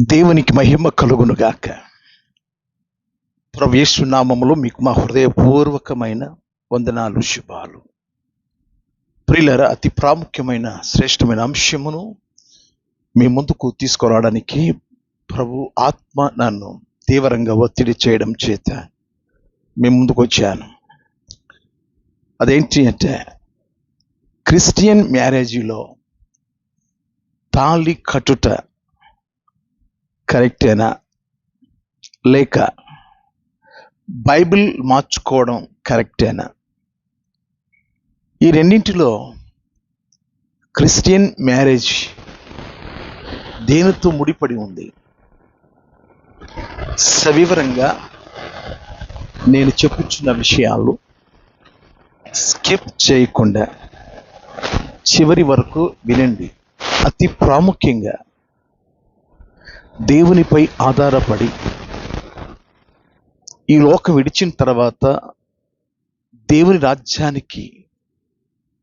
దేవునికి మహిమ కలుగునుగాక. ప్రభు యేసు నామములో మీకు మా హృదయపూర్వకమైన వందనాలు, శుభాలు. ప్రియులారా, అతి ప్రాముఖ్యమైన శ్రేష్టమైన అంశమును మీ ముందుకు తీసుకురావడానికి ప్రభు ఆత్మ నన్ను తీవ్రంగా ఒత్తిడి చేయడం చేత మీ ముందుకు వచ్చాను. అదేంటి అంటే, క్రిస్టియన్ మ్యారేజీలో తాళి కట్టుట కరెక్టేనా, లేక బైబిల్ మార్చుకోవడం కరెక్టేనా? ఈ రెండింటిలో క్రిస్టియన్ మ్యారేజ్ దేనితో ముడిపడి ఉంది? సవివరంగా నేను చెప్పుచున్న విషయాలు స్కిప్ చేయకుండా చివరి వరకు వినండి. అతి ప్రాముఖ్యంగా దేవునిపై ఆధారపడి ఈ లోకం విడిచిన తర్వాత దేవుని రాజ్యానికి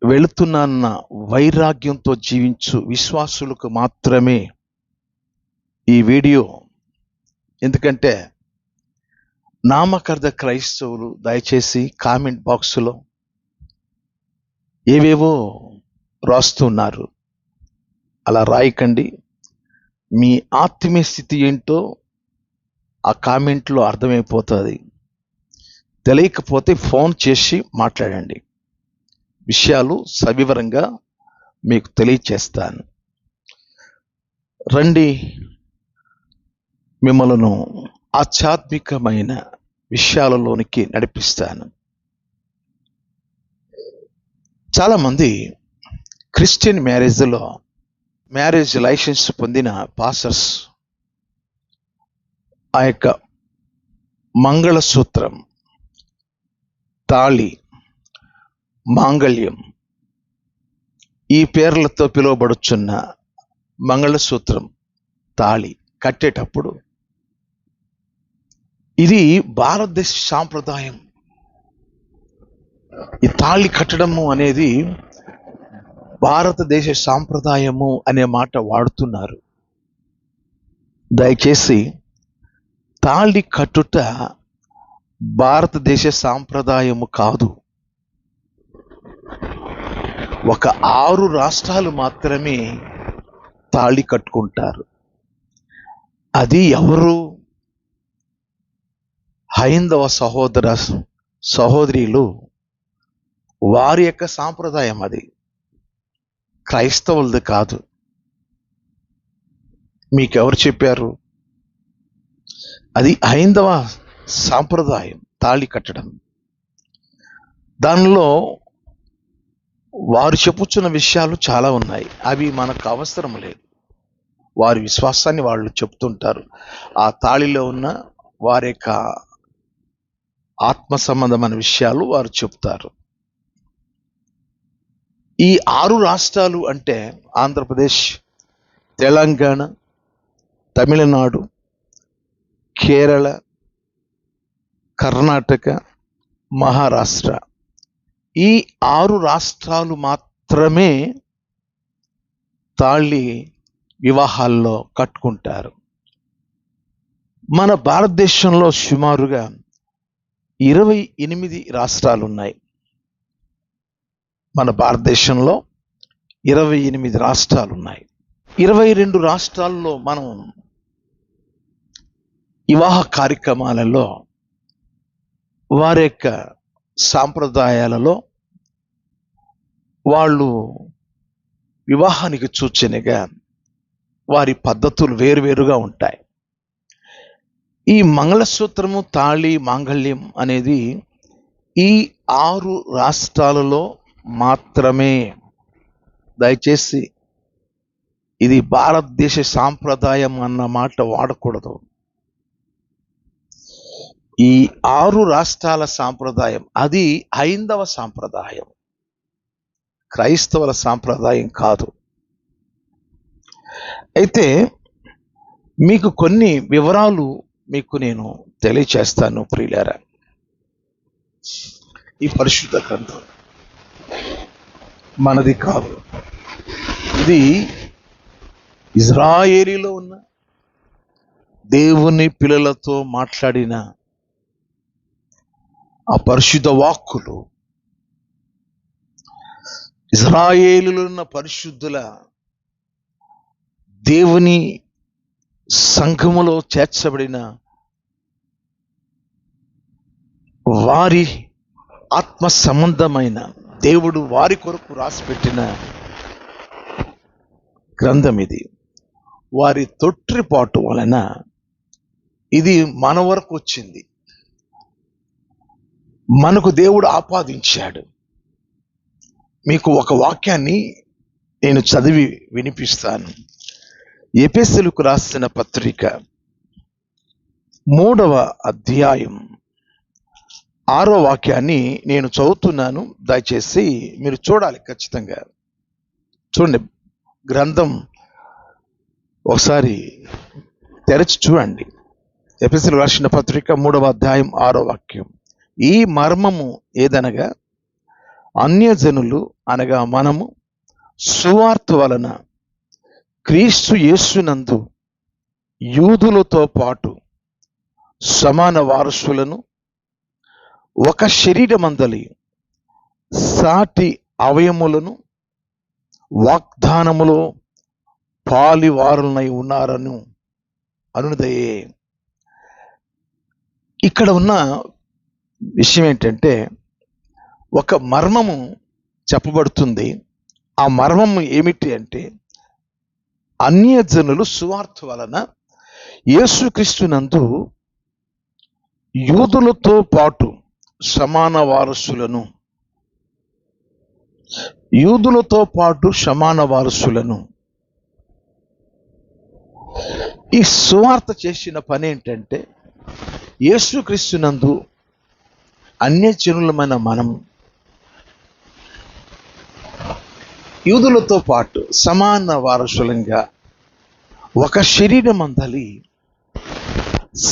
వెళుతున్న వైరాగ్యంతో జీవించు విశ్వాసులకు మాత్రమే ఈ వీడియో. ఎందుకంటే నామకార్థ క్రైస్తవులు దయచేసి కామెంట్ బాక్సులో ఏవేవో రాస్తున్నారు. అలా రాయకండి. మీ ఆత్మీయ స్థితి ఏంటో ఆ కామెంట్లో అర్థమైపోతుంది. తెలియకపోతే ఫోన్ చేసి మాట్లాడండి. విషయాలు సవివరంగా మీకు తెలియచేస్తాను. రండి, మిమ్మల్ని ఆధ్యాత్మికమైన విషయాలలోనికి నడిపిస్తాను. చాలామంది క్రిస్టియన్ మ్యారేజ్ లైసెన్స్ పొందిన పాస్టర్స్ ఆ యొక్క మంగళసూత్రం, తాళి, మాంగళ్యం, ఈ పేర్లతో పిలువబడుచున్న మంగళసూత్రం, తాళి కట్టేటప్పుడు ఇది భారతదేశ సాంప్రదాయం. ఈ తాళి కట్టడము అనేది భారతదేశ సాంప్రదాయము అనే మాట వాడుతున్నారు. దయచేసి తాళి కట్టుట భారతదేశ సాంప్రదాయము కాదు. ఒక 6 రాష్ట్రాలు మాత్రమే తాళి కట్టుకుంటారు. అది ఎవరు? హైందవ సహోదరీలు, వారి యొక్క సాంప్రదాయం అది, క్రైస్తవులది కాదు. మీకెవరు చెప్పారు? అది హైందవ సాంప్రదాయం, తాళి కట్టడం. దానిలో వారు చెప్పుచున్న విషయాలు చాలా ఉన్నాయి. అవి మనకు అవసరం లేదు. వారి విశ్వాసాన్ని వాళ్ళు చెప్తుంటారు. ఆ తాళిలో ఉన్న వారి యొక్క ఆత్మ సంబంధమైన విషయాలు వారు చెప్తారు. ఈ 6 రాష్ట్రాలు అంటే ఆంధ్రప్రదేశ్, తెలంగాణ, తమిళనాడు, కేరళ, కర్ణాటక, మహారాష్ట్ర. ఈ 6 రాష్ట్రాలు మాత్రమే తాళి వివాహాల్లో కట్టుకుంటారు. మన భారతదేశంలో సుమారుగా 28 రాష్ట్రాలు ఉన్నాయి. మన భారతదేశంలో 28 రాష్ట్రాలు ఉన్నాయి. 22 రాష్ట్రాల్లో మనం వివాహ కార్యక్రమాలలో వారి యొక్క సాంప్రదాయాలలో వాళ్ళు వివాహానికి సూచనగా వారి పద్ధతులు వేరువేరుగా ఉంటాయి. ఈ మంగళసూత్రము, తాళి, మాంగళ్యం అనేది ఈ 6 రాష్ట్రాలలో మాత్రమే. దయచేసి ఇది భారతదేశ సాంప్రదాయం అన్న మాట వాడకూడదు. ఈ 6 రాష్ట్రాల సాంప్రదాయం అది హైందవ సాంప్రదాయం, క్రైస్తవుల సాంప్రదాయం కాదు. అయితే మీకు కొన్ని వివరాలు నేను తెలియచేస్తాను. ప్రియులారా, ఈ పరిశుద్ధ గ్రంథం మనది కాదు. ఇది ఇజ్రాయేలీలో ఉన్న దేవుని పిల్లలతో మాట్లాడిన ఆ పరిశుద్ధ వాక్కులు ఇజ్రాయేలులో ఉన్న పరిశుద్ధుల దేవుని సంఘములో చేర్చబడిన వారి ఆత్మ సంబంధమైన దేవుడు వారి కొరకు రాసిపెట్టిన గ్రంథం ఇది. వారి తొట్టిపాటు వలన ఇది మన వరకు వచ్చింది, మనకు దేవుడు ఆపాదించాడు. మీకు ఒక వాక్యాన్ని నేను చదివి వినిపిస్తాను. ఎఫెసీయులకు రాసిన పత్రిక 3వ అధ్యాయం 6వ వాక్యాన్ని నేను చదువుతున్నాను. దయచేసి మీరు చూడాలి, ఖచ్చితంగా చూడండి. గ్రంథం ఒకసారి తెరచి చూడండి. ఎఫెసీయులకు రాసిన పత్రిక 3వ అధ్యాయం 6వ వాక్యం. ఈ మర్మము ఏదనగా, అన్యజనులు అనగా మనము సువార్త వలన క్రీస్తు యేసునందు యూదులతో పాటు సమాన వారసులను, ఒక శరీరమందలి సాటి అవయములను వాగ్దానములో పాలివారులై ఉన్నారను అనుదయే. ఇక్కడ ఉన్న విషయం ఏంటంటే, ఒక మర్మము చెప్పబడుతుంది. ఆ మర్మము ఏమిటి అంటే, అన్యజనులు సువార్త వలన యేసుక్రీస్తునందు యూదులతో పాటు సమాన వారసులను, యూదులతో పాటు సమాన వారసులను. ఈ సువార్త చేసిన పని ఏంటంటే, యేసుక్రీస్తునందు అన్యజనులమైన మనం యూదులతో పాటు సమాన వారసులంగా ఒక శరీరమందలి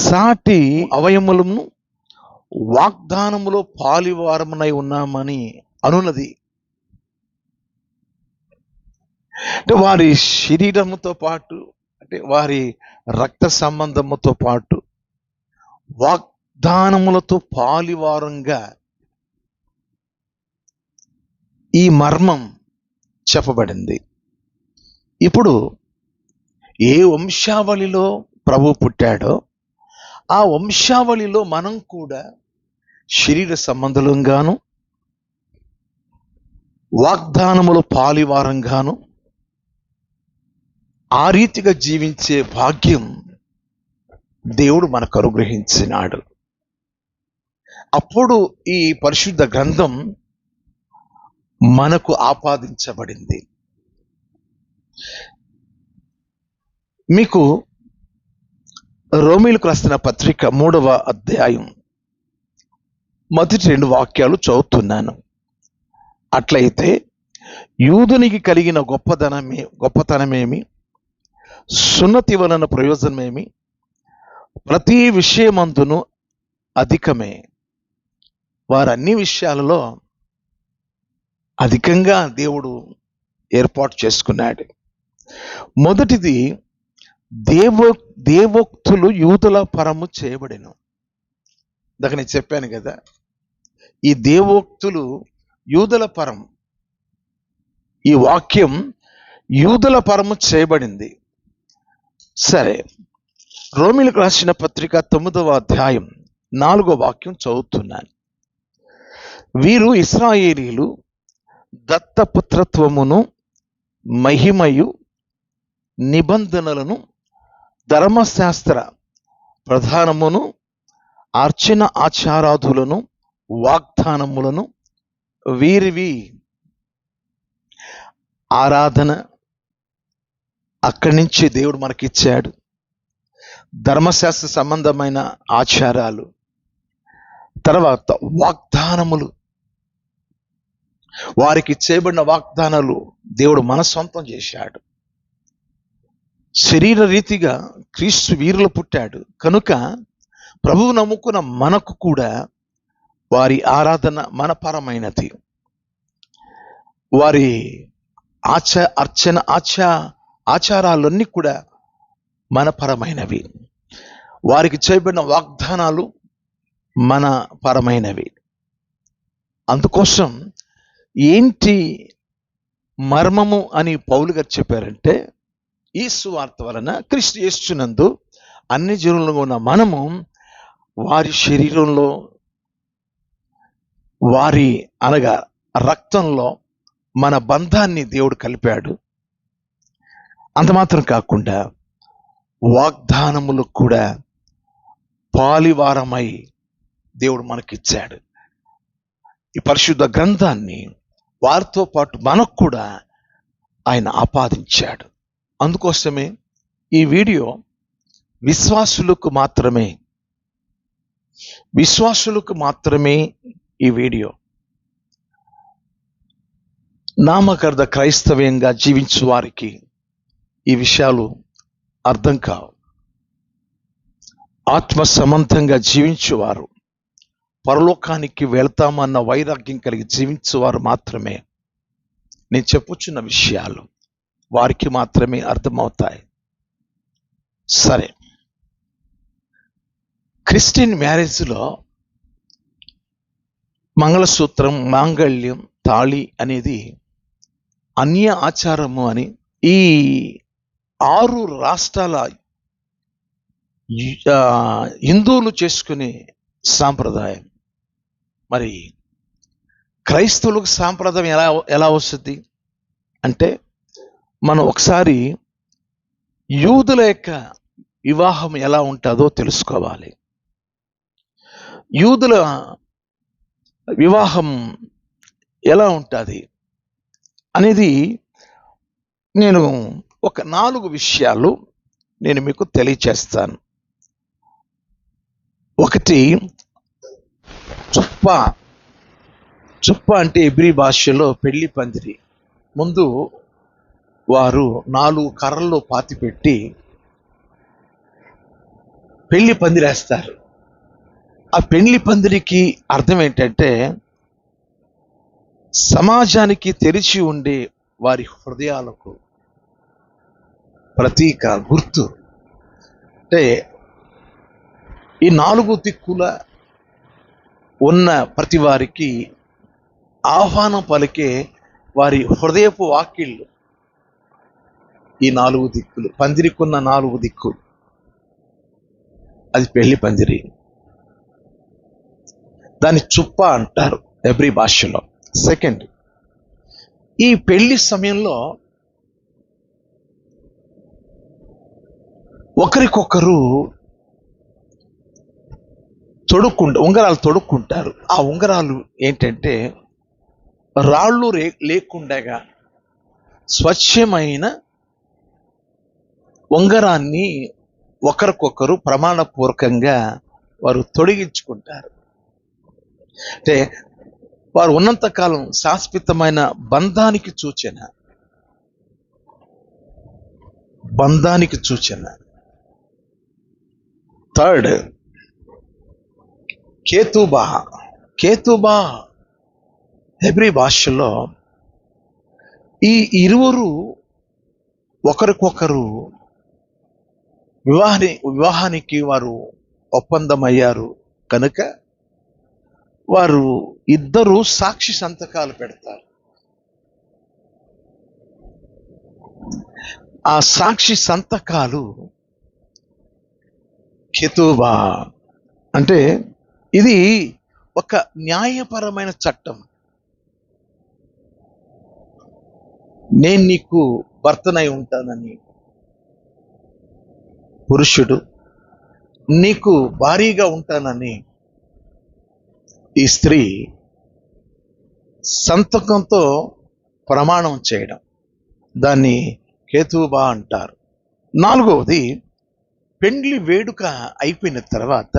సాటి అవయములను వాగ్దానములో పాలివారమునై ఉన్నామని అనున్నది. అంటే వారి శరీరముతో పాటు, అంటే వారి రక్త సంబంధముతో పాటు వాగ్దానములతో పాలివారంగా ఈ మర్మం చెప్పబడింది. ఇప్పుడు ఏ వంశావళిలో ప్రభు పుట్టాడో ఆ వంశావళిలో మనం కూడా శరీర సంబంధులంగాను వాగ్దానములు పాలివారంగాను ఆ రీతిగా జీవించే భాగ్యం దేవుడు మనకు అనుగ్రహించినాడు. అప్పుడు ఈ పరిశుద్ధ గ్రంథం మనకు ఆపాదించబడింది. మీకు రోమీయులకు రాసిన పత్రిక 3వ అధ్యాయం మొదటి 2 వాక్యాలు చదువుతున్నాను. అట్లయితే యూదునికి కలిగిన గొప్పతనమేమి, సున్నతి వలన ప్రయోజనమేమి, ప్రతి విషయమందును అధికమే. వారన్ని విషయాలలో అధికంగా దేవుడు ఏర్పాటు చేసుకున్నాడు. మొదటిది, దేవోక్తులు యూదుల పరము చేయబడెను. ఇందాక నేను చెప్పాను కదా, ఈ దేవోక్తులు యూదుల పరం, ఈ వాక్యం యూదుల పరము చేయబడింది. సరే, రోమీయులకు రాసిన పత్రిక 9వ అధ్యాయం 4వ వాక్యం చదువుతున్నాను. వీరు ఇశ్రాయేలీయులు దత్తపుత్రత్వమును, మహిమయు, నిబంధనలను, ధర్మశాస్త్ర ప్రధానమును, అర్చన ఆచారాదులను, వాగ్దానములను, వీరివి ఆరాధన అక్కడి నుంచి దేవుడు మనకిచ్చాడు. ధర్మశాస్త్ర సంబంధమైన ఆచారాలు, తర్వాత వాగ్దానములు, వారికి చేయబడిన వాగ్దానాలు దేవుడు మన సొంతం చేశాడు. శరీర రీతిగా క్రీస్తు వీరులు పుట్టాడు కనుక ప్రభువు నమ్ముకున్న మనకు కూడా వారి ఆరాధన మనపరమైనది. వారి ఆచారాలన్నీ కూడా మనపరమైనవి. వారికి చేయబడిన వాగ్దానాలు మన పరమైనవి. అందుకోసం ఏంటి మర్మము అని పౌలు గారు చెప్పారంటే, ఈ సువార్త వలన క్రీస్తు యేసునందు అన్ని జనులుగా ఉన్న మనము వారి శరీరంలో, వారి అనగా రక్తంలో మన బంధాన్ని దేవుడు కలిపాడు. అంత మాత్రం కాకుండా వాగ్దానములు కూడా పాలివారమై దేవుడు మనకిచ్చాడు. ఈ పరిశుద్ధ గ్రంథాన్ని వారితో పాటు మనకు కూడా ఆయన ఆపాదించాడు. అందుకోసమే ఈ వీడియో విశ్వాసులకు మాత్రమే ఈ వీడియో. నామకార్థ క్రైస్తవ్యంగా జీవించు వారికి ఈ విషయాలు అర్థం కావు. ఆత్మ సంబంధంగా జీవించువారు, పరలోకానికి వెళ్తామన్న వైరాగ్యం కలిగి జీవించువారు మాత్రమే నేను చెప్పుచున్న విషయాలు వారికి మాత్రమే అర్థమవుతాయి. సరే, క్రిస్టియన్ మ్యారేజ్లో మంగళసూత్రం, మాంగళ్యం, తాళి అనేది అన్య ఆచారము అని ఈ 6 రాష్ట్రాల హిందువులు చేసుకునే సాంప్రదాయం. మరి క్రైస్తవులకు సాంప్రదాయం ఎలా వస్తుంది అంటే, మనం ఒకసారి యూదుల యొక్క వివాహం ఎలా ఉంటుందో తెలుసుకోవాలి. యూదుల వివాహం ఎలా ఉంటుంది అనేది నేను ఒక 4 విషయాలు నేను మీకు తెలియచేస్తాను. ఒకటి, చుప్ప అంటే హెబ్రీ భాషలో పెళ్లి పందిరి. ముందు వారు 4 కర్రల్లో పాతిపెట్టి పెళ్లి పందిరేస్తారు. ఆ పెళ్లి పందిరికి అర్థం ఏంటంటే, సమాజానికి తెరిచి ఉండే వారి హృదయాలకు ప్రతీక, గుర్తు. అంటే ఈ 4 దిక్కుల ఉన్న ప్రతి వారికి ఆహ్వానం పలికే వారి హృదయపు వాకిళ్ళు ఈ 4 దిక్కులు. పందిరికున్న 4 దిక్కులు, అది పెళ్లి పందిరి. దాన్ని చుప్ప అంటారు హెబ్రీ భాషలో. సెకండ్, ఈ పెళ్లి సమయంలో ఒకరికొకరు ఉంగరాలు తొడుక్కుంటారు. ఆ ఉంగరాలు ఏంటంటే, రాళ్ళు లేకుండగా స్వచ్ఛమైన ఉంగరాన్ని ఒకరికొకరు ప్రమాణపూర్వకంగా వారు తొడిగించుకుంటారు. అంటే వారు ఉన్నంతకాలం శాశ్వతమైన బంధానికి సూచన. థర్డ్, కేతుబా హెబ్రీ భాషలో ఈ ఇరువురు ఒకరికొకరు వివాహానికి వారు ఒప్పందమయ్యారు కనుక వారు ఇద్దరు సాక్షి సంతకాలు పెడతారు. ఆ సాక్షి సంతకాలు కెతుబా. అంటే ఇది ఒక న్యాయపరమైన చట్టం. నేను నీకు భర్తనై ఉంటానని పురుషుడు, నీకు భారీగా ఉంటానని ఈ స్త్రీ సంతకంతో ప్రమాణం చేయడం, దాన్ని కేతుబా అంటారు. 4వది, పెండ్లి వేడుక అయిపోయిన తర్వాత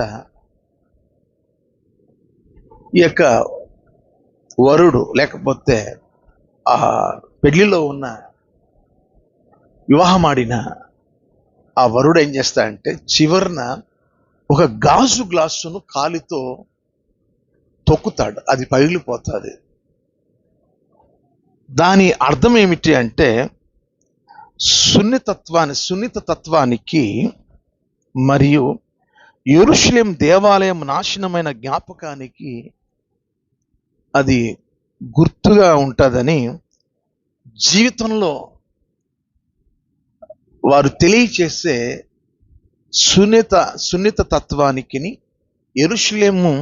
ఈ యొక్క వరుడు లేకపోతే ఆ పెళ్లిలో ఉన్న వివాహమాడిన ఆ వరుడు ఏం చేస్తాడంటే, చివరన ఒక గాజు గ్లాసును కాలితో తొక్కుతాడు, అది పగిలిపోతుంది. దాని అర్థం ఏమిటి అంటే, సున్నిత తత్వానికి మరియు యెరూషలేం దేవాలయం నాశనమైన జ్ఞాపకానికి అది గుర్తుగా ఉంటుందని జీవితంలో వారు తెలియచేసే సున్నిత తత్వానికి, యెరూషలేము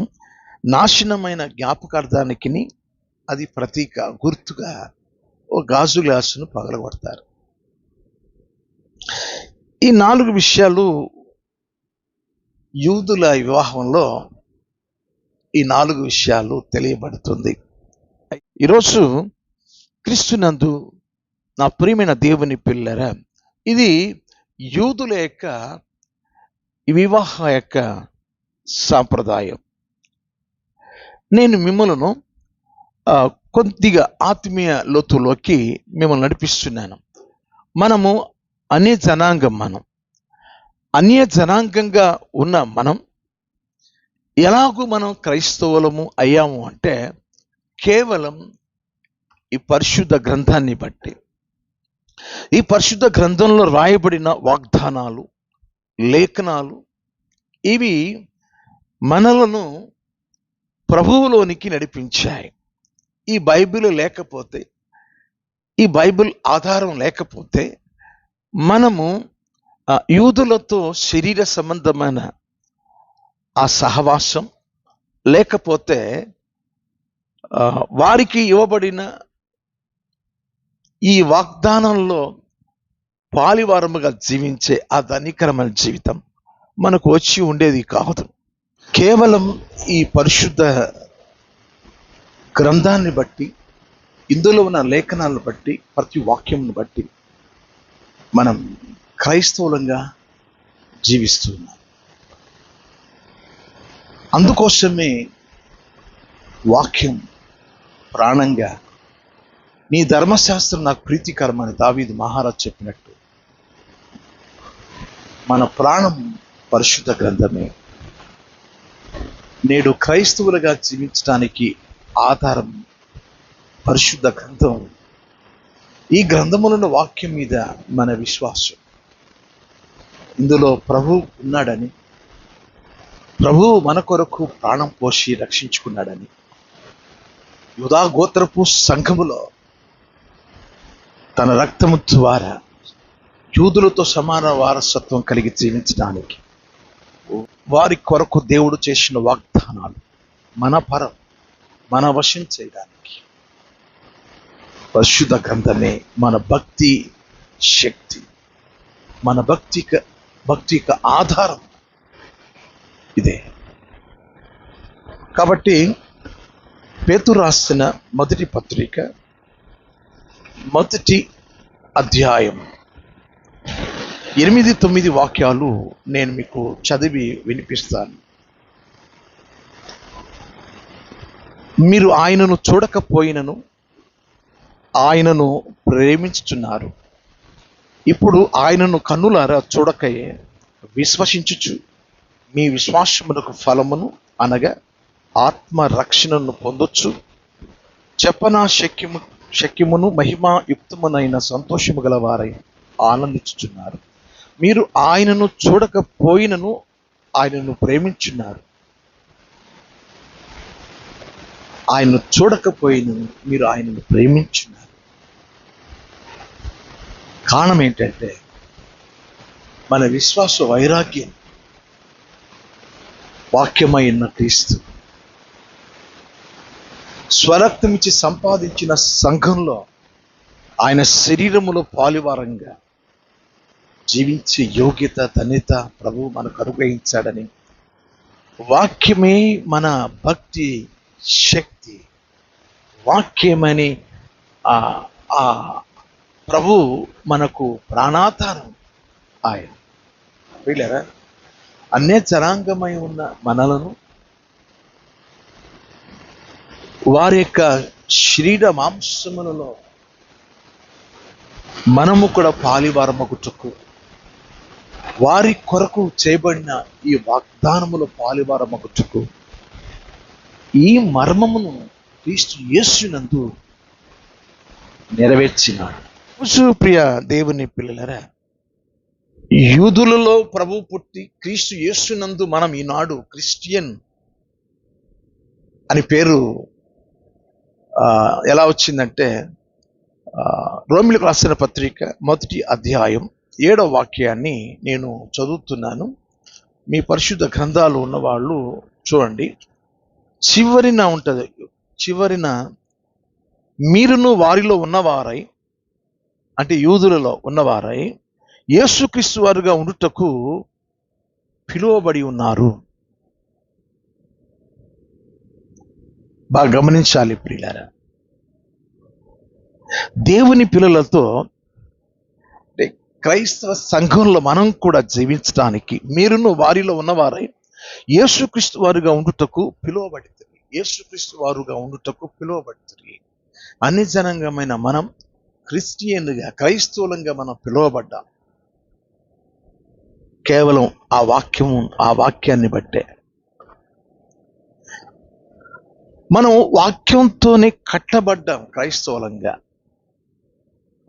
నాశనమైన జ్ఞాపకార్థానికి అది ప్రతీక, గుర్తుగా ఓ గాజు గ్లాసును పగలగొడతారు. ఈ 4 విషయాలు యూదుల వివాహంలో ఈ 4 విషయాలు తెలియబడుతుంది. ఈరోజు క్రీస్తునందు నా ప్రియమైన దేవుని పిల్లరా, ఇది యూదుల యొక్క వివాహ యొక్క సాంప్రదాయం. నేను మిమ్మల్ని కొద్దిగా ఆత్మీయ లోతులోకి మిమ్మల్ని నడిపిస్తున్నాను. మనము అన్య జనాంగంగా ఉన్న మనం ఎలాగూ మనం క్రైస్తవులము అయ్యాము అంటే కేవలం ఈ పరిశుద్ధ గ్రంథాన్ని బట్టి. ఈ పరిశుద్ధ గ్రంథంలో రాయబడిన వాగ్దానాలు, లేఖనాలు ఇవి మనలను ప్రభువులోనికి నడిపించాయి. ఈ బైబిల్ లేకపోతే, ఈ బైబిల్ ఆధారం లేకపోతే మనము యూదులతో శరీర సంబంధమైన ఆ సహవాసం, లేకపోతే వారికి ఇవ్వబడిన ఈ వాగ్దానంలో పాలివారముగా జీవించే ఆ ధనికరమైన జీవితం మనకు వచ్చి ఉండేది కాదు. కేవలం ఈ పరిశుద్ధ గ్రంథాన్ని బట్టి, ఇందులో ఉన్న లేఖనాలను బట్టి, ప్రతి వాక్యంను బట్టి మనం క్రైస్తవులంగా జీవిస్తున్నాం. అందుకోసమే వాక్యం ప్రాణంగా, నీ ధర్మశాస్త్రం నాకు ప్రీతికరమని దావీదు మహారాజు చెప్పినట్టు మన ప్రాణం పరిశుద్ధ గ్రంథమే. నేడు క్రైస్తవులుగా జీవించడానికి ఆధారం పరిశుద్ధ గ్రంథం. ఈ గ్రంథములున్న వాక్యం మీద మన విశ్వాసం, ఇందులో ప్రభువు ఉన్నాడని, ప్రభువు మన కొరకు ప్రాణం పోసి రక్షించుకున్నాడని, యూదా గోత్రపు సంఘములో తన రక్తము ద్వారా యూదులతో సమాన వారసత్వం కలిగి జీవించడానికి వారి కొరకు దేవుడు చేసిన వాగ్దానాలు మన వశం చేయడానికి పరిశుద్ధ గ్రంథమే మన భక్తి శక్తి, మన భక్తిక ఆధారం ఇదే. కాబట్టి పేతురు రాసిన మొదటి పత్రిక 1వ అధ్యాయం 8-9 వాక్యాలు నేను మీకు చదివి వినిపిస్తాను. మీరు ఆయనను చూడకపోయినను ఆయనను ప్రేమించుచున్నారు. ఇప్పుడు ఆయనను కన్నులారా చూడకయే విశ్వసించుచు మీ విశ్వాసమునకు ఫలమును అనగా ఆత్మ రక్షణను పొందొచ్చు. చెప్పనా శక్యమును మహిమాయుక్తమునైన సంతోషము గల వారై ఆనందించుచున్నారు. మీరు ఆయనను చూడకపోయినను ఆయనను ప్రేమించున్నారు. ఆయనను చూడకపోయినను మీరు ఆయనను ప్రేమించున్నారు. కారణం ఏంటంటే మన విశ్వాస వైరాగ్యం వాక్యమైన క్రీస్తు స్వరక్తమిచ్చి సంపాదించిన సంఘంలో ఆయన శరీరములో పాలువారంగా జీవించే యోగ్యత, ధన్యత ప్రభువు మనకు అనుగ్రహించాడని, వాక్యమే మన భక్తి శక్తి, వాక్యమని ఆ ప్రభు మనకు ప్రాణాధారం. ఆయన వీళ్ళరా అన్య జనాంగమై ఉన్న మనలను వారి యొక్క శరీర మాంసములలో మనము కూడా పాలివారమగుటకు, వారి కొరకు చేయబడిన ఈ వాగ్దానములో పాలివారమగుటకు ఈ మర్మమును క్రీస్తు యేసునందు నెరవేర్చినాడు. ప్రియ దేవుని పిల్లలరా, యూదులలో ప్రభు పుట్టి క్రీస్తు యేసునందు మనం ఈనాడు క్రిస్టియన్ అని పేరు ఎలా వచ్చిందంటే రోమిలకు రాసిన పత్రిక 1వ అధ్యాయం 7వ వాక్యాన్ని నేను చదువుతున్నాను. మీ పరిశుద్ధ గ్రంథాలు ఉన్నవాళ్ళు చూడండి. చివరిన ఉంటుంది, చివరిన మీరును వారిలో ఉన్నవారై, అంటే యూదులలో ఉన్నవారై యేసుక్రీస్తు వారుగా ఉండుటకు పిలువబడి ఉన్నారు. బాగా గమనించాలి ప్రియులారా. దేవుని పిల్లలతో అంటే క్రైస్తవ సంఘంలో మనం కూడా జీవించడానికి మీరును వారిలో ఉన్నవారై యేసుక్రీస్తు వారుగా ఉండుటకు పిలువబడుతుంది. యేసుక్రీస్తు వారుగా ఉండుటకు పిలువబడుతుంది. అన్ని జనాంగమైన మనం క్రిస్టియన్గా, క్రైస్తవులంగా మనం పిలువబడ్డాం కేవలం ఆ వాక్యాన్ని బట్టే. మనం వాక్యంతోనే కట్టబడ్డాం క్రైస్తవులంగా,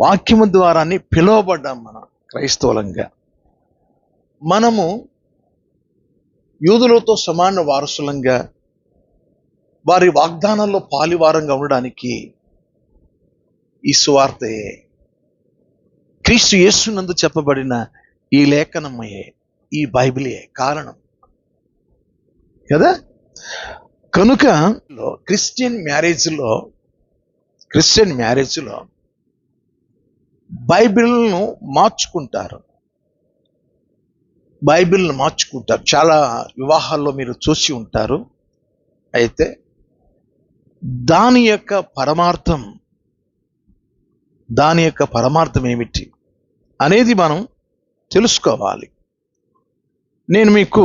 వాక్యము ద్వారానే పిలువబడ్డాం మనం క్రైస్తవులంగా. మనము యూదులతో సమాన వారసులంగా, వారి వాగ్దానంలో పాలివారంగా ఉండడానికి ఈ సువార్తయే, క్రీస్తు యేసునందు చెప్పబడిన ఈ లేఖనమయే, ఈ బైబిలే కారణం కదా. కనుక క్రిస్టియన్ మ్యారేజ్లో బైబిల్ను మార్చుకుంటారు. చాలా వివాహాల్లో మీరు చూసి ఉంటారు. అయితే దాని యొక్క పరమార్థం ఏమిటి అనేది మనం తెలుసుకోవాలి. నేను మీకు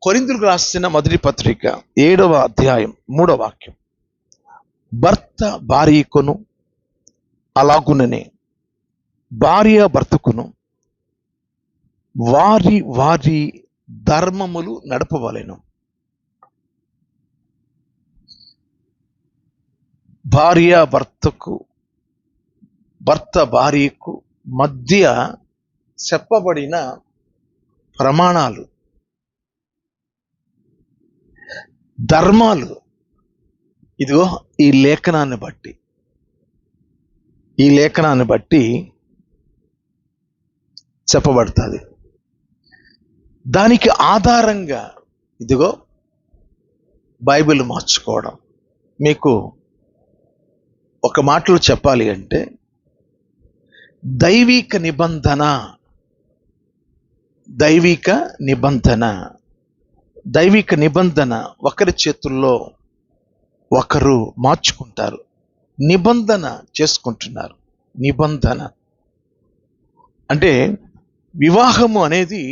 కొరింథీయులకు రాసిన 1వ పత్రిక 7వ అధ్యాయం 3వ వాక్యం, భర్త భార్యకును అలాగుననే భార్య భర్తకును వారి వారి ధర్మములు నడపవలెను. భర్త భార్యకు మధ్య చెప్పబడిన ప్రమాణాలు, ధర్మాలు ఇదిగో ఈ లేఖనాన్ని బట్టి చెప్పబడుతుంది. దానికి ఆధారంగా ఇదిగో బైబిల్ మార్చుకోవడం. మీకు ఒక మాటలో చెప్పాలి అంటే దైవిక నిబంధన ఒకరి చేతుల్లో ఒకరు మార్చుకుంటారు, నిబంధన చేసుకుంటున్నారు. నిబంధన అంటే వివాహము అనేది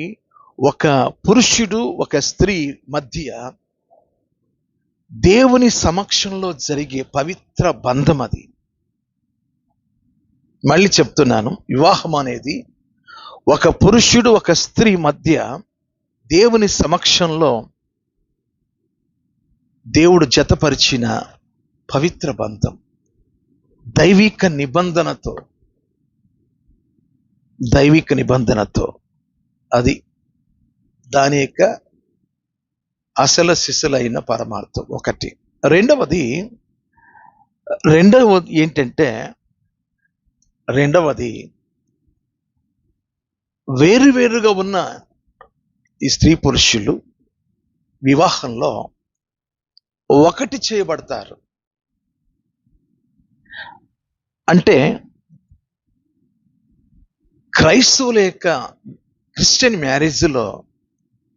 ఒక పురుషుడు ఒక స్త్రీ మధ్య దేవుని సమక్షంలో జరిగే పవిత్ర బంధం. అది మళ్ళీ చెప్తున్నాను, వివాహం అనేది ఒక పురుషుడు ఒక స్త్రీ మధ్య దేవుని సమక్షంలో దేవుడు జతపరిచిన పవిత్ర బంధం, దైవిక నిబంధనతో అది దాని యొక్క అసలు సిసలైన పరమార్థం ఒకటి. రెండవది ఏంటంటే వేరువేరుగా ఉన్న ఈ స్త్రీ పురుషులు వివాహంలో ఒకటి చేయబడతారు. అంటే క్రైస్తవుల యొక్క క్రిస్టియన్ మ్యారేజ్లో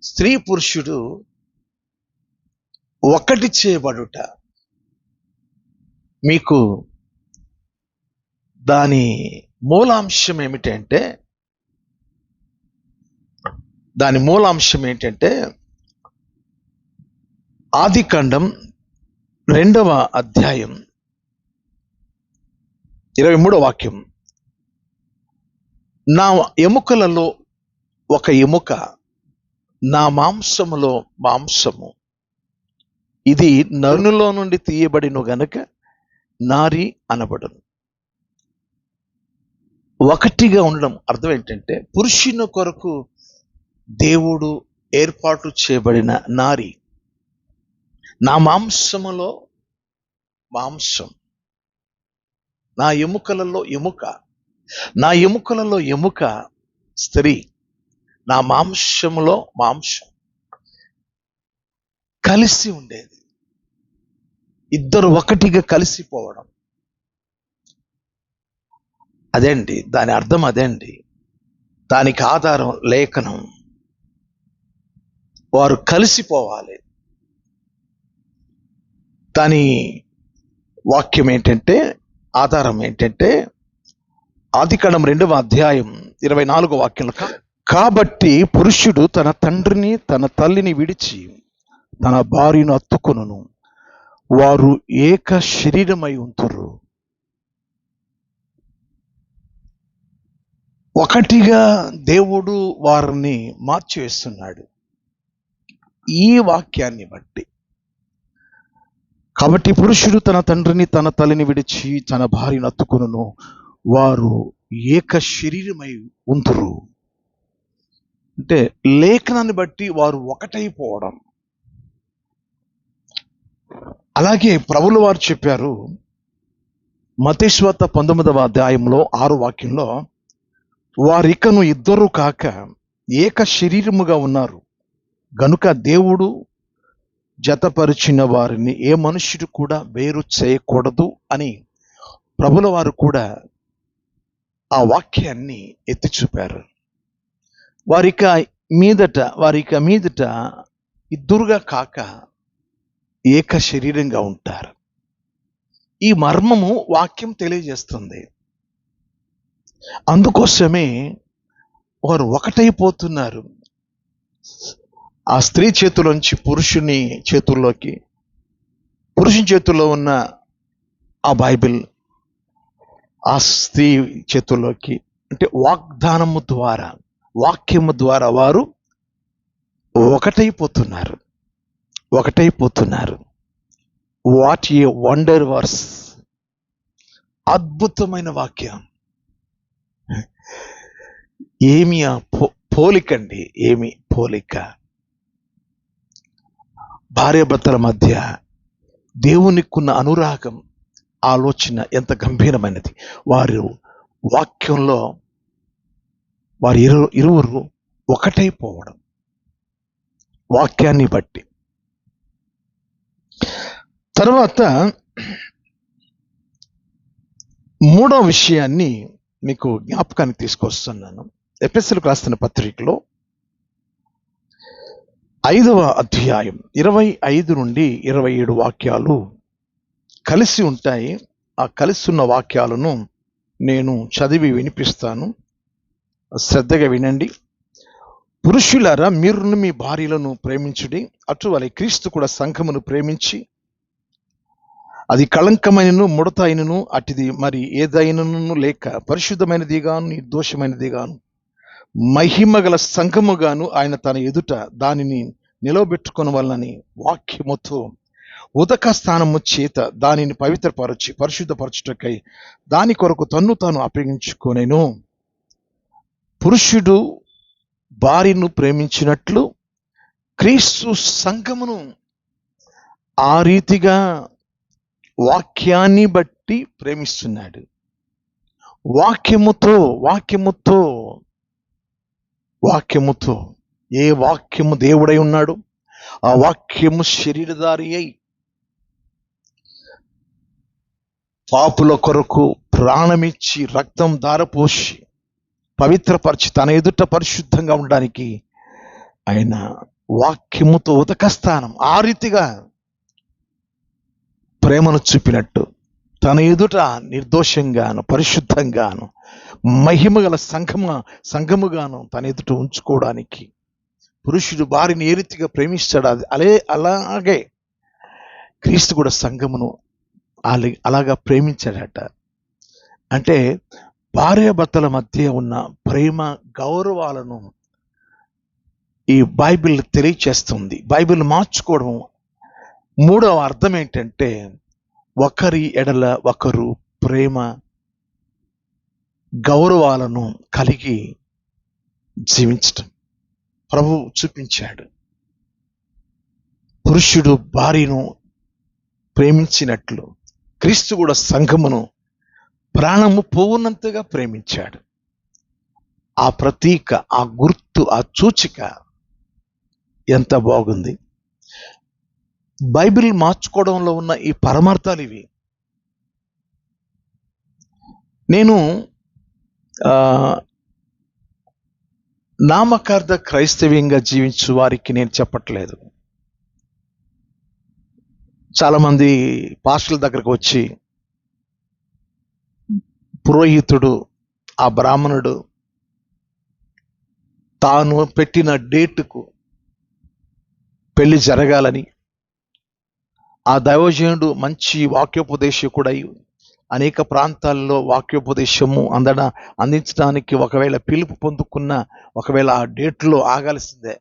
స్త్రీ పురుషుడు ఒకటి చేయబడుట, మీకు దాని మూలాంశం ఏమిటంటే ఆదికాండం 2వ అధ్యాయం 23వ వాక్యం, నా ఎముకలలో ఒక ఎముక, నా మాంసములో మాంసము, ఇది నరునిలో నుండి తీయబడిన గనుక నారి అనబడును. ఒకటిగా ఉండడం అర్థం ఏంటంటే, పురుషుని కొరకు దేవుడు ఏర్పాటు చేయబడిన నారి, నా మాంసములో మాంసం, నా ఎముకలలో ఎముక, నా ఎముకలలో ఎముక స్త్రీ, నా మాంసములో మాంసం కలిసి ఉండేది. ఇద్దరు ఒకటిగా కలిసిపోవడం, అదేండి దాని అర్థం, అదేండి దానికి ఆధారం లేఖనం. వారు కలిసిపోవాలి. దాని వాక్యం ఏంటంటే, ఆధారం ఏంటంటే, ఆదికాండం 2వ అధ్యాయం 24వ వాక్యంలో, కాబట్టి పురుషుడు తన తండ్రిని తన తల్లిని విడిచి తన భార్యను అత్తుకొనును, వారు ఏక శరీరమై ఉంతురు. ఒకటిగా దేవుడు వారిని మార్చివేస్తున్నాడు ఈ వాక్యాన్ని బట్టి. కాబట్టి పురుషుడు తన తండ్రిని తన తల్లిని విడిచి తన భార్యను అత్తుకొనును, వారు ఏక శరీరమై ఉంతురు. అంటే లేఖనాన్ని బట్టి వారు ఒకటైపోవడం. అలాగే ప్రభువుల వారు చెప్పారు మత్తయి సువార్త 19వ అధ్యాయంలో 6వ వాక్యంలో, వారికను ఇద్దరు కాక ఏక శరీరముగా ఉన్నారు గనుక దేవుడు జతపరిచిన వారిని ఏ మనుష్యుడు కూడా వేరు చేయకూడదు అని ప్రభువుల వారు కూడా ఆ వాక్యాన్ని ఎత్తి చూపారు. వారిక మీదట ఇద్దరుగా కాక ఏక శరీరంగా ఉంటారు. ఈ మర్మము వాక్యం తెలియజేస్తుంది. అందుకోసమే వారు ఒకటైపోతున్నారు. ఆ స్త్రీ చేతుల్లోంచి పురుషుని చేతుల్లోకి, పురుషుని చేతుల్లో ఉన్న ఆ బైబిల్ ఆ స్త్రీ చేతుల్లోకి, అంటే వాగ్దానము ద్వారా, వాక్యము ద్వారా వారు ఒకటైపోతున్నారు. What a wonder verse! అద్భుతమైన వాక్యం. ఏమి పోలికండి, ఏమి పోలిక! భార్యాభర్తల మధ్య దేవునికున్న అనురాగం, ఆలోచన ఎంత గంభీరమైనది. వారు వాక్యంలో వారు ఇరువురు ఒకటైపోవడం వాక్యాన్ని బట్టి. తర్వాత 3వ విషయాన్ని మీకు జ్ఞాపకానికి తీసుకొస్తున్నాను. ఎఫెసీయులకు రాసిన పత్రికలో 5వ అధ్యాయం 25 నుండి 27 వాక్యాలు కలిసి ఉంటాయి. ఆ కలిసి ఉన్న వాక్యాలను నేను చదివి వినిపిస్తాను, శ్రద్ధగా వినండి. పురుషులారా, మీరును మీ భార్యలను ప్రేమించుడి, అటువలే క్రీస్తు కూడా సంఘమును ప్రేమించి అది కళంకమైనను ముడత అయినను అటిది మరి ఏదైనను లేక పరిశుద్ధమైనది గాను నిర్దోషమైనది గాను మహిమగల సంఘముగాను ఆయన తన ఎదుట దానిని నిలవబెట్టుకుని వలనని వాక్యముతో ఉదక స్థానము చేత దానిని పవిత్రపరచి పరిశుద్ధపరచుటకై దాని కొరకు తన్ను తాను అప్పగించుకొనెను. పురుషుడు భార్యను ప్రేమించినట్లు క్రీస్తు సంఘమును ఆ రీతిగా వాక్యాన్ని బట్టి ప్రేమిస్తున్నాడు. వాక్యముతో ఏ వాక్యము దేవుడై ఉన్నాడు, ఆ వాక్యము శరీరధారి అయి పాపుల కొరకు ప్రాణమిచ్చి రక్తం ధారపోసి పవిత్రపరిచి తన ఎదుట పరిశుద్ధంగా ఉండడానికి ఆయన వాక్యముతో ఉదక స్థానం ఆ రీతిగా ప్రేమను చూపినట్టు తన ఎదుట నిర్దోషంగాను పరిశుద్ధంగాను మహిమగల సంఘముగాను తన ఎదుట ఉంచుకోవడానికి పురుషుడు భార్యని ఏ రీతిగా ప్రేమిస్తాడు, అలాగే క్రీస్తు కూడా సంఘమును అలాగా ప్రేమించాడట. అంటే భార్యాభర్తల మధ్య ఉన్న ప్రేమ గౌరవాలను ఈ బైబిల్ తెలియచేస్తుంది. బైబిల్ మార్చుకోవడం 3వ అర్థం ఏంటంటే, ఒకరి ఎడల ఒకరు ప్రేమ గౌరవాలను కలిగి జీవించటం ప్రభు చూపించాడు. పురుషుడు భార్యను ప్రేమించినట్లు క్రీస్తు కూడా సంఘమును ప్రాణము పోవునంతగా ప్రేమించాడు. ఆ ప్రతీక, ఆ గుర్తు, ఆ సూచిక ఎంత బాగుంది. బైబిల్ మార్చుకోవడంలో ఉన్న ఈ పరమార్థాలు ఇవి. నేను నామకార్థ క్రైస్తవ్యంగా జీవించు వారికి నేను చెప్పట్లేదు. చాలామంది పాస్టర్ల దగ్గరకు వచ్చి పురోహితుడు, ఆ బ్రాహ్మణుడు తాను పెట్టిన డేటుకు పెళ్లి జరగాలని, ఆ దైవజనుడు మంచి వాక్యోపదేశకుడై అనేక ప్రాంతాల్లో వాక్యోపదేశము అందించడానికి ఒకవేళ పిలుపు పొందుకున్న, ఒకవేళ ఆ డేట్లో ఆగాల్సిందే.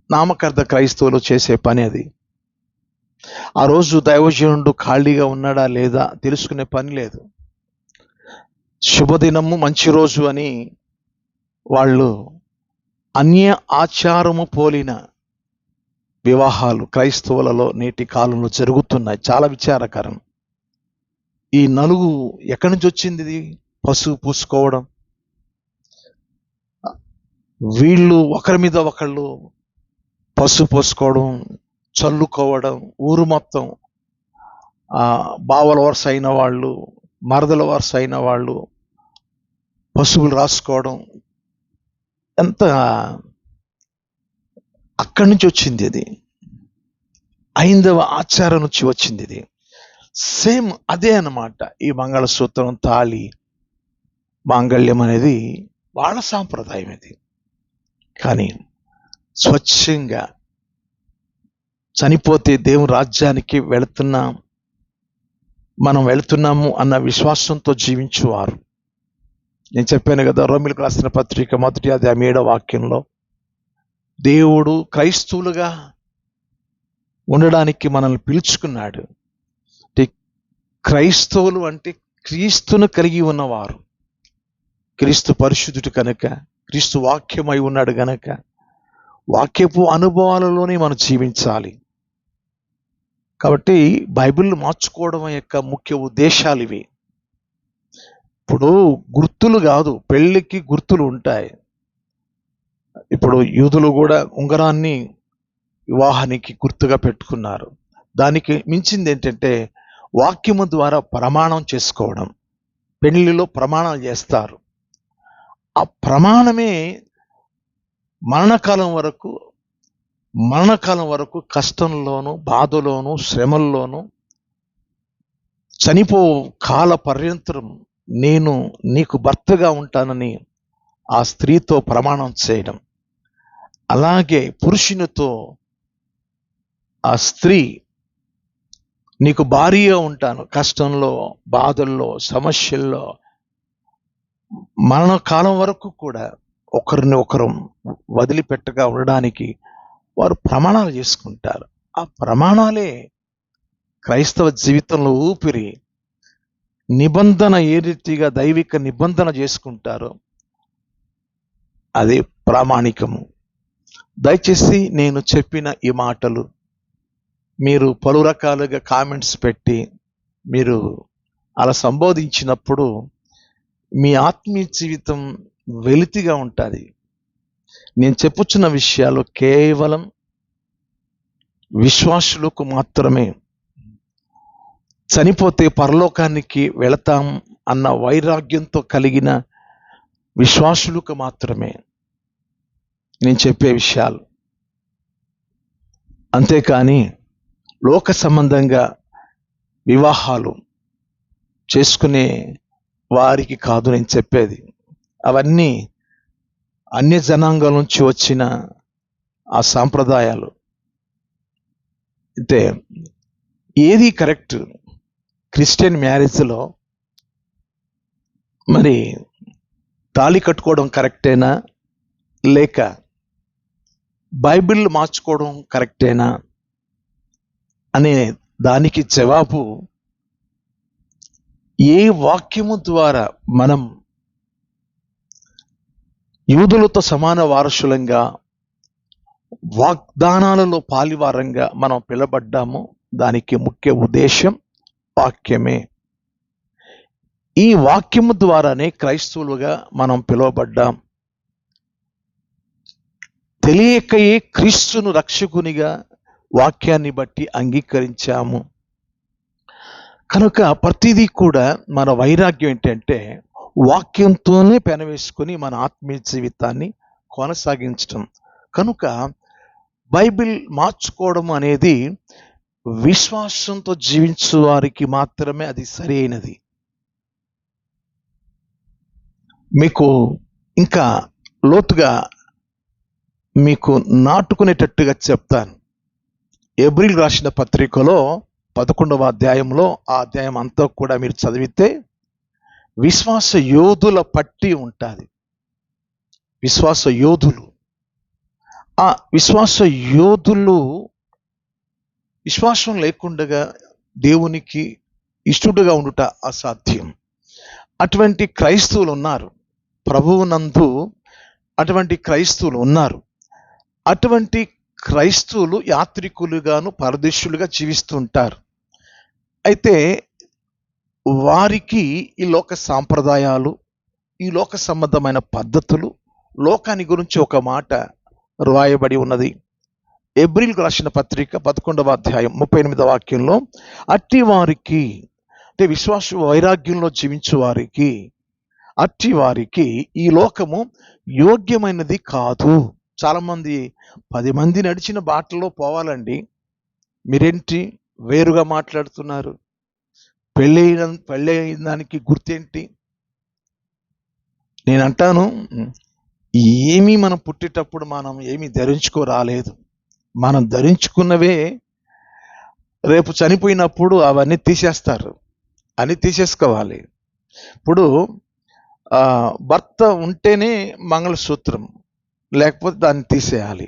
నామకార్థ క్రైస్తవులు చేసే పని అది. ఆ రోజు దైవజనుడు ఖాళీగా ఉన్నాడా లేదా తెలుసుకునే పని లేదు. శుభదినము, మంచి రోజు అని వాళ్ళు అన్య ఆచారము పోలిన వివాహాలు క్రైస్తవులలో నేటి కాలంలో జరుగుతున్నాయి. చాలా విచారకరం. ఈ నలుగు ఎక్కడి నుంచి వచ్చింది? ఇది పసుపు పూసుకోవడం, వీళ్ళు ఒకరి మీద ఒకళ్ళు పసుపు పోసుకోవడం, చల్లుకోవడం, ఊరు మొత్తం బావల వరుస అయిన వాళ్ళు, మరదల వరుస అయిన వాళ్ళు పసుపులు రాసుకోవడం, ఎంత అక్కడి నుంచి వచ్చింది. ఇది ఐందవ ఆచారం నుంచి వచ్చింది. ఇది సేమ్ అదే అన్నమాట. ఈ మంగళసూత్రం, తాళి, మాంగళ్యం అనేది వాళ్ళ సాంప్రదాయం. ఇది కానీ స్వచ్ఛంగా చనిపోతే దేవుని రాజ్యానికి మనం వెళుతున్నాము అన్న విశ్వాసంతో జీవించువారు. నేను చెప్పాను కదా, రోమీయులకు రాసిన పత్రిక 1వ అధ్యాయం 7వ వాక్యంలో దేవుడు క్రైస్తవులుగా ఉండడానికి మనల్ని పిలుచుకున్నాడు. క్రైస్తవులు అంటే క్రీస్తును కలిగి ఉన్నవారు. క్రీస్తు పరిశుద్ధుడు కనుక, క్రీస్తు వాక్యమై ఉన్నాడు కనుక వాక్యపు అనుభవాలలోనే మనం జీవించాలి. కాబట్టి బైబిల్ మార్చుకోవడం యొక్క ముఖ్య ఉద్దేశాలు ఇవి. ఇప్పుడు గుర్తులు కాదు, పెళ్ళికి గుర్తులు ఉంటాయి. ఇప్పుడు యూదులు కూడా ఉంగరాన్ని వివాహానికి గుర్తుగా పెట్టుకున్నారు. దానికి మించింది ఏంటంటే వాక్యము ద్వారా ప్రమాణం చేసుకోవడం. పెళ్లిలో ప్రమాణాలు చేస్తారు. ఆ ప్రమాణమే మరణకాలం వరకు కష్టంలోను, బాధలోను, శ్రమల్లోను, చనిపో కాల పర్యంతరం నేను నీకు భర్తగా ఉంటానని ఆ స్త్రీతో ప్రమాణం చేయడం. అలాగే పురుషునితో ఆ స్త్రీ నీకు భార్యగా ఉంటాను, కష్టంలో, బాధల్లో, సమస్యల్లో, మరణకాలం వరకు కూడా ఒకరిని ఒకరు వదిలిపెట్టగా ఉండడానికి వారు ప్రమాణాలు చేసుకుంటారు. ఆ ప్రమాణాలే క్రైస్తవ జీవితంలో ఊపిరి. నిబంధన ఏ రీతిగా దైవిక నిబంధన చేసుకుంటారో అదే ప్రామాణికము. దయచేసి నేను చెప్పిన ఈ మాటలు మీరు పలు రకాలుగా కామెంట్స్ పెట్టి మీరు అలా సంబోధించినప్పుడు మీ ఆత్మీయ జీవితం వెలితిగా ఉంటుంది. నేను చెప్పుచున్న విషయాలు కేవలం విశ్వాసులకు మాత్రమే. చనిపోతే పరలోకానికి వెళతాం అన్న వైరాగ్యంతో కలిగిన విశ్వాసులకు మాత్రమే నేను చెప్పే విషయాలు. అంతేకాని లోక సంబంధంగా వివాహాలు చేసుకునే వారికి కాదు నేను చెప్పేది. అవన్నీ అన్య జనాంగాల నుంచి వచ్చిన ఆ సాంప్రదాయాలు. అయితే ఏది కరెక్ట్? క్రిస్టియన్ మ్యారేజ్లో మరి తాళి కట్టుకోవడం కరెక్టేనా, లేక బైబిల్ మార్చుకోవడం కరెక్టేనా అనే దానికి జవాబు ఏ వాక్యము ద్వారా మనం యూదులతో సమాన వారసులంగా, వాగ్దానాలలో పాలివారంగా మనం పిలబడ్డాము, దానికి ముఖ్య ఉద్దేశం వాక్యమే. ఈ వాక్యము ద్వారానే క్రైస్తవులుగా మనం పిలువబడ్డాం. తెలియకయే క్రీస్తును రక్షకునిగా వాక్యాన్ని బట్టి అంగీకరించాము. కనుక ప్రతిదీ కూడా మన వైరాగ్యం ఏంటంటే వాక్యంతోనే పెనవేసుకుని మన ఆత్మీయ జీవితాన్ని కొనసాగించటం. కనుక బైబిల్ మార్చుకోవడం అనేది విశ్వాసంతో జీవించు వారికి మాత్రమే అది సరి అయినది. మీకు ఇంకా లోతుగా మీకు నాటుకునేటట్టుగా చెప్తాను. ఎబ్రిల్ రాసిన పత్రికలో 11వ అధ్యాయంలో, ఆ అధ్యాయం అంతా కూడా మీరు చదివితే విశ్వాస యోధుల పట్టి ఉంటుంది. విశ్వాస యోధులు, ఆ విశ్వాస యోధులు విశ్వాసం లేకుండా దేవునికి ఇష్టడుగా ఉండుట అసాధ్యం. అటువంటి క్రైస్తవులు ఉన్నారు, ప్రభువునందు అటువంటి క్రైస్తవులు ఉన్నారు. అటువంటి క్రైస్తవులు యాత్రికులుగాను పరదేశులుగా జీవిస్తుంటారు. అయితే వారికి ఈ లోక సాంప్రదాయాలు, ఈ లోక సంబంధమైన పద్ధతులు, లోకాన్ని గురించి ఒక మాట రాయబడి ఉన్నది. ఎబ్రిల్కు రాసిన పత్రిక 11వ అధ్యాయం 38వ వాక్యంలో, అట్టి వారికి అంటే విశ్వాస వైరాగ్యంలో జీవించు వారికి, అట్టి వారికి ఈ లోకము యోగ్యమైనది కాదు. చాలామంది 10 మంది నడిచిన బాటలో పోవాలండి, మీరేంటి వేరుగా మాట్లాడుతున్నారు? పెళ్ళైన దానికి గుర్తేంటి? నేను అంటాను, ఏమీ మనం పుట్టేటప్పుడు మనం ఏమీ ధరించుకోరాలేదు. మనం ధరించుకున్నవే రేపు చనిపోయినప్పుడు అవన్నీ తీసేస్తారు, అని తీసేసుకోవాలి. ఇప్పుడు భర్త ఉంటేనే మంగళసూత్రం, లేకపోతే దాన్ని తీసేయాలి.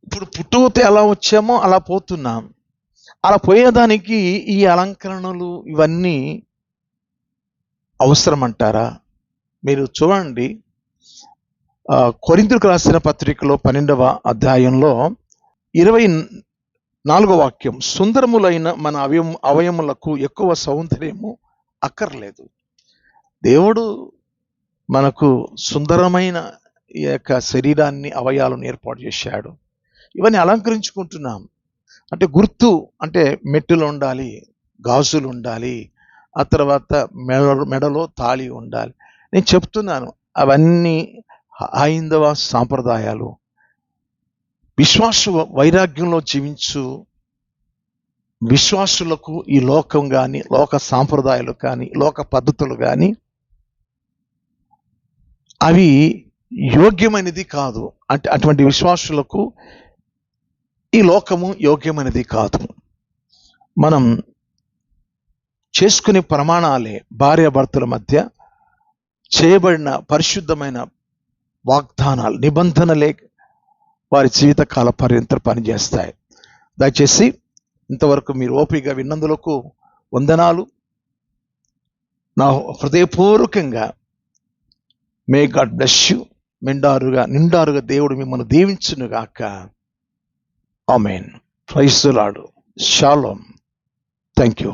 ఇప్పుడు పుట్టుకతో ఎలా వచ్చామో అలా పోతున్నాం. అలా పోయేదానికి ఈ అలంకరణలు ఇవన్నీ అవసరం అంటారా? మీరు చూడండి, కొరింథీయులకు రాసిన పత్రికలో 12వ అధ్యాయంలో 24వ వాక్యం, సుందరములైన మన అవయములకు ఎక్కువ సౌందర్యము అక్కర్లేదు. దేవుడు మనకు సుందరమైన ఈ యొక్క శరీరాన్ని, అవయాలను ఏర్పాటు చేశాడు. ఇవన్నీ అలంకరించుకుంటున్నాం. అంటే గుర్తు, అంటే మెట్టులు ఉండాలి, గాజులు ఉండాలి, ఆ తర్వాత మెడలో తాళి ఉండాలి. నేను చెప్తున్నాను, అవన్నీ హైందవ సాంప్రదాయాలు. విశ్వాస వైరాగ్యంలో జీవించు విశ్వాసులకు ఈ లోకం కానీ, లోక సాంప్రదాయాలు కానీ, లోక పద్ధతులు కానీ అవి యోగ్యమైనది కాదు. అంటే అటువంటి విశ్వాసులకు ఈ లోకము యోగ్యమైనది కాదు. మనం చేసుకునే ప్రమాణాలే భార్యాభర్తల మధ్య చేయబడిన పరిశుద్ధమైన వాగ్దానాలు, నిబంధనలే వారి జీవితకాల పర్యంతం పనిచేస్తాయి. దయచేసి ఇంతవరకు మీరు ఓపికగా విన్నందులకు వందనాలు. నా హృదయపూర్వకంగా మే గాడ్ బ్లెస్ యు. నిండారుగా దేవుడు మిమ్మల్ని దీవించును గాక. Amen. Praise the lord. Shalom. Thank you.